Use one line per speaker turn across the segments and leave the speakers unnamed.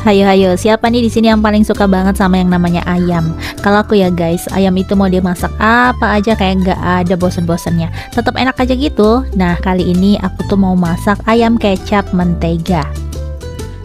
Hayo, siapa nih di sini yang paling suka banget sama yang namanya ayam? Kalau aku ya guys, ayam itu mau dia masak apa aja kayak nggak ada bosen-bosennya. Tetap enak aja gitu. Nah, kali ini aku tuh mau masak ayam kecap mentega.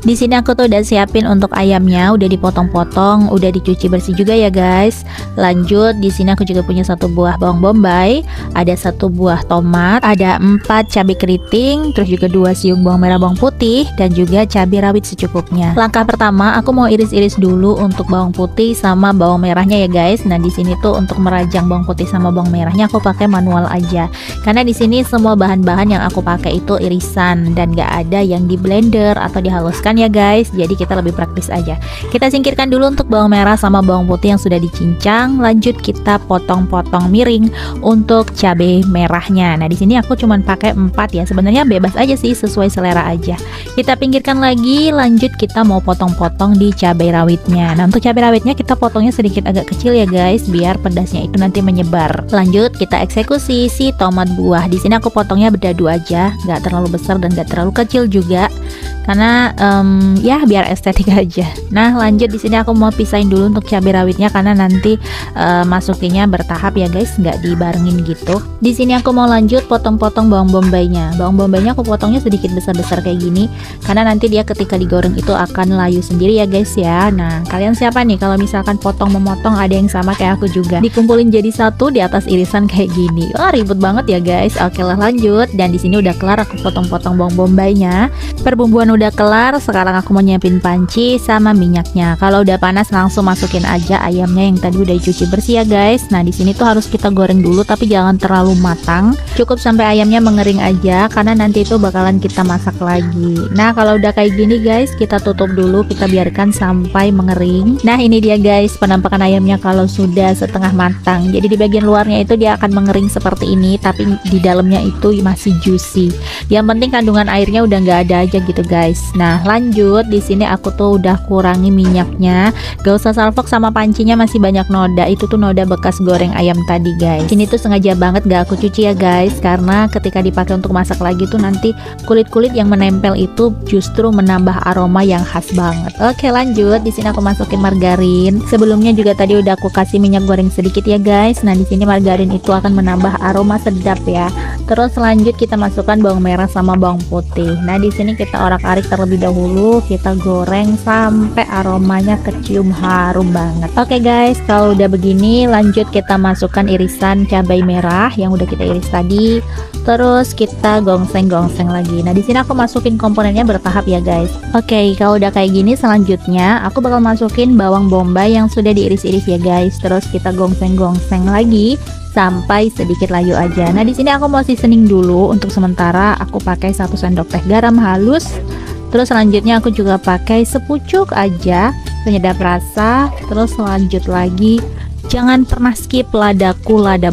Di sini aku tuh udah siapin untuk ayamnya, udah dipotong-potong, udah dicuci bersih juga ya guys. Lanjut, di sini aku juga punya 1 buah bawang bombay, ada 1 buah tomat, ada 4 cabai keriting, terus juga 2 siung bawang merah bawang putih, dan juga cabai rawit secukupnya. Langkah pertama, aku mau iris-iris dulu untuk bawang putih sama bawang merahnya ya guys. Nah, di sini tuh untuk merajang bawang putih sama bawang merahnya aku pakai manual aja. Karena di sini semua bahan-bahan yang aku pakai itu irisan dan gak ada yang di blender atau dihaluskan ya guys, jadi kita lebih praktis aja. Kita singkirkan dulu untuk bawang merah sama bawang putih yang sudah dicincang. Lanjut kita potong-potong miring untuk cabai merahnya. Nah, di sini aku cuman pakai 4 ya. Sebenarnya bebas aja sih, sesuai selera aja. Kita pinggirkan lagi. Lanjut kita mau potong-potong di cabai rawitnya. Nah, untuk cabai rawitnya kita potongnya sedikit agak kecil ya guys, biar pedasnya itu nanti menyebar. Lanjut kita eksekusi si tomat buah. Di sini aku potongnya berdadu aja, nggak terlalu besar dan nggak terlalu kecil juga. Karena ya biar estetik aja. Nah, lanjut di sini aku mau pisahin dulu untuk cabai rawitnya karena nanti masukinnya bertahap ya guys, nggak dibarengin gitu. Di sini aku mau lanjut potong-potong bawang bombaynya. Bawang bombaynya aku potongnya sedikit besar-besar kayak gini karena nanti dia ketika digoreng itu akan layu sendiri ya guys ya. Nah, kalian siapa nih kalau misalkan potong memotong ada yang sama kayak aku juga, dikumpulin jadi satu di atas irisan kayak gini. Wah, ribet banget ya guys. Oke lah, lanjut. Dan di sini udah kelar aku potong-potong bawang bombaynya. Perbumbuan udah kelar, sekarang aku mau nyiapin panci sama minyaknya. Kalau udah panas langsung masukin aja ayamnya yang tadi udah dicuci bersih ya guys. Nah, di sini tuh harus kita goreng dulu tapi jangan terlalu matang. Cukup sampai ayamnya mengering aja karena nanti itu bakalan kita masak lagi. Nah, kalau udah kayak gini guys, kita tutup dulu, kita biarkan sampai mengering. Nah, ini dia guys penampakan ayamnya kalau sudah setengah matang. Jadi di bagian luarnya itu dia akan mengering seperti ini, tapi di dalamnya itu masih juicy. Yang penting kandungan airnya udah nggak ada aja gitu guys. Nah, lanjut di sini aku tuh udah kurangi minyaknya. Gak usah salfok sama pancinya masih banyak noda. Itu tuh noda bekas goreng ayam tadi guys. Ini tuh sengaja banget gak aku cuci ya guys, karena ketika dipakai untuk masak lagi tuh nanti kulit-kulit yang menempel itu justru menambah aroma yang khas banget. Oke, lanjut. Di sini aku masukin margarin. Sebelumnya juga tadi udah aku kasih minyak goreng sedikit ya guys. Nah, di sini margarin itu akan menambah aroma sedap ya. Terus lanjut kita masukkan bawang merah sama bawang putih. Nah, di sini kita orak-arik terlebih dahulu, kita goreng sampai aromanya kecium harum banget. Oke guys, kalau udah begini lanjut kita masukkan irisan cabai merah yang udah kita iris tadi. Terus kita gongseng-gongseng lagi. Nah, di sini aku masukin komponennya bertahap ya guys. Oke, kalau udah kayak gini selanjutnya aku bakal masukin bawang bombay yang sudah diiris-iris ya guys. Terus kita gongseng-gongseng lagi sampai sedikit layu aja. Nah, di sini aku mau seasoning dulu. Untuk sementara aku pakai 1 sendok teh garam halus. Terus selanjutnya aku juga pakai sepucuk aja penyedap rasa. Terus lanjut lagi, jangan pernah skip lada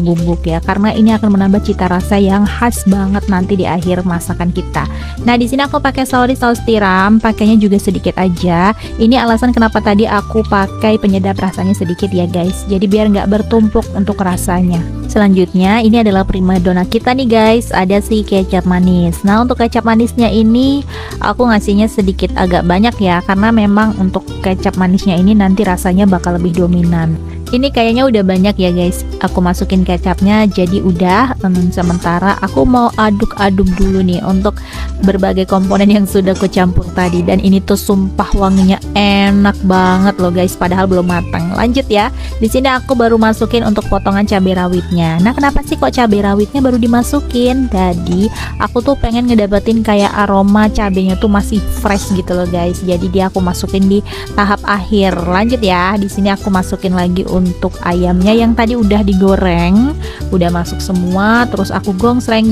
bubuk ya, karena ini akan menambah cita rasa yang khas banget nanti di akhir masakan kita. Nah, di sini aku pakai saus tiram, pakainya juga sedikit aja. Ini alasan kenapa tadi aku pakai penyedap rasanya sedikit ya guys. Jadi biar nggak bertumpuk untuk rasanya. Selanjutnya ini adalah primadona kita nih guys, ada si kecap manis. Nah, untuk kecap manisnya ini aku ngasihnya sedikit agak banyak ya, karena memang untuk kecap manisnya ini nanti rasanya bakal lebih dominan. Ini kayaknya udah banyak ya guys, aku masukin kecapnya. Jadi udah, sementara aku mau aduk-aduk dulu nih untuk berbagai komponen yang sudah aku campur tadi. Dan ini tuh sumpah wanginya enak banget loh guys, padahal belum matang. Lanjut ya, di sini aku baru masukin untuk potongan cabai rawitnya. Nah, kenapa sih kok cabai rawitnya baru dimasukin? Jadi aku tuh pengen ngedapetin kayak aroma cabainya tuh masih fresh gitu loh guys. Jadi dia aku masukin di tahap akhir. Lanjut ya, di sini aku masukin lagi untuk ayamnya yang tadi udah digoreng, udah masuk semua. Terus aku gongsreng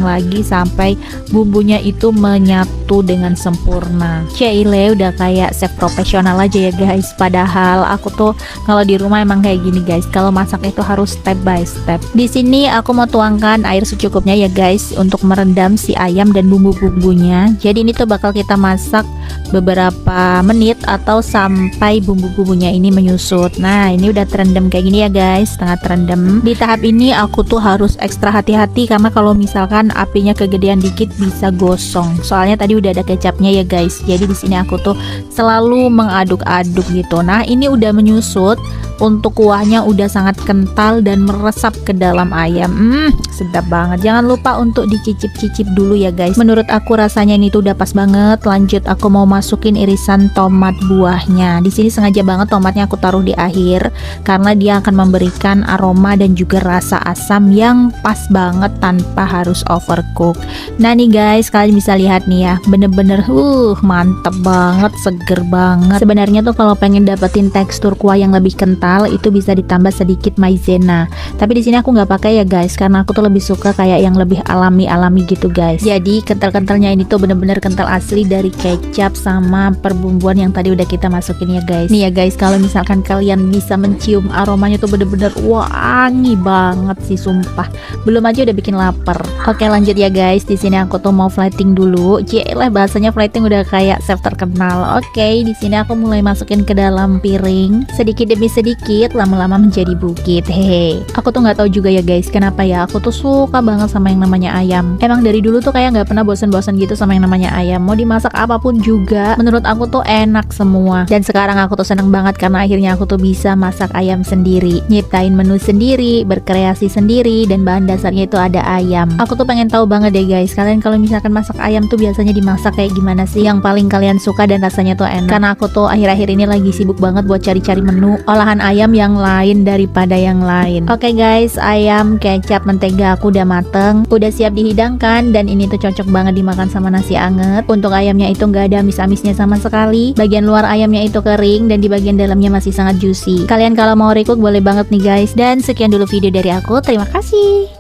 lagi sampai bumbunya itu menyatu dengan sempurna. Cile udah kayak chef profesional aja ya guys. Padahal aku tuh kalau di rumah emang kayak gini guys. Kalau masak itu harus step by step. Di sini aku mau tuangkan air secukupnya ya guys untuk merendam si ayam dan bumbu-bumbunya. Jadi ini tuh bakal kita masak beberapa menit atau sampai bumbu-bumbunya ini menyusut. Nah, ini udah terendam kayak gini ya guys, setengah terendam. Di tahap ini aku tuh harus ekstra hati-hati karena kalau misalkan apinya kegedean dikit bisa gosong. Soalnya tadi udah ada kecapnya ya guys. Jadi di sini aku tuh selalu mengaduk-aduk gitu. Nah, ini udah menyusut. Untuk kuahnya udah sangat kental dan meresap ke dalam ayam. Sedap banget. Jangan lupa untuk dicicip-cicip dulu ya guys. Menurut aku rasanya ini tuh udah pas banget. Lanjut aku mau masukin irisan tomat buahnya. Di sini sengaja banget tomatnya aku taruh di akhir karena dia akan memberikan aroma dan juga rasa asam yang pas banget tanpa harus overcook. Nah nih guys, kalian bisa lihat nih ya, bener-bener mantep banget, seger banget. Sebenarnya tuh kalau pengen dapetin tekstur kuah yang lebih kental itu bisa ditambah sedikit maizena. Tapi di sini aku nggak pakai ya guys, karena aku tuh lebih suka kayak yang lebih alami-alami gitu guys. Jadi kental-kentalnya ini tuh bener-bener kental asli dari kecap sama perbumbuan yang tadi udah kita masukin ya guys. Nih ya guys, kalau misalkan kalian bisa mencium aromanya tuh bener-bener wangi banget sih sumpah. Belum aja udah bikin lapar. Oke lanjut ya guys, di sini aku tuh mau plating dulu. Jelah bahasanya plating udah kayak chef terkenal. Oke, di sini aku mulai masukin ke dalam piring sedikit demi sedikit, lama-lama menjadi bukit. Hehe. Aku tuh nggak tahu juga ya guys, kenapa ya aku tuh suka banget sama yang namanya ayam. Emang dari dulu tuh kayak nggak pernah bosan-bosan gitu sama yang namanya ayam. Mau dimasak apapun juga, menurut aku tuh enak semua. Dan sekarang aku tuh seneng banget karena akhirnya aku tuh bisa masak ayam sendiri, nyiptain menu sendiri, berkreasi sendiri, dan bahan dasarnya itu ada ayam. Aku tuh pengen tahu banget deh guys, kalian kalau misalkan masak ayam tuh biasanya dimasak kayak gimana sih yang paling kalian suka dan rasanya tuh enak. Karena aku tuh akhir-akhir ini lagi sibuk banget buat cari-cari menu olahan ayam yang lain daripada yang lain. Oke guys, ayam kecap mentega aku udah mateng, udah siap dihidangkan, dan ini tuh cocok banget dimakan sama nasi anget. Untuk ayamnya itu nggak ada amis-amisnya sama sekali. Bagian luar ayamnya itu kering dan di bagian dalamnya masih sangat juicy. Kalian kalau mau recook boleh banget nih guys. Dan sekian dulu video dari aku. Terima kasih.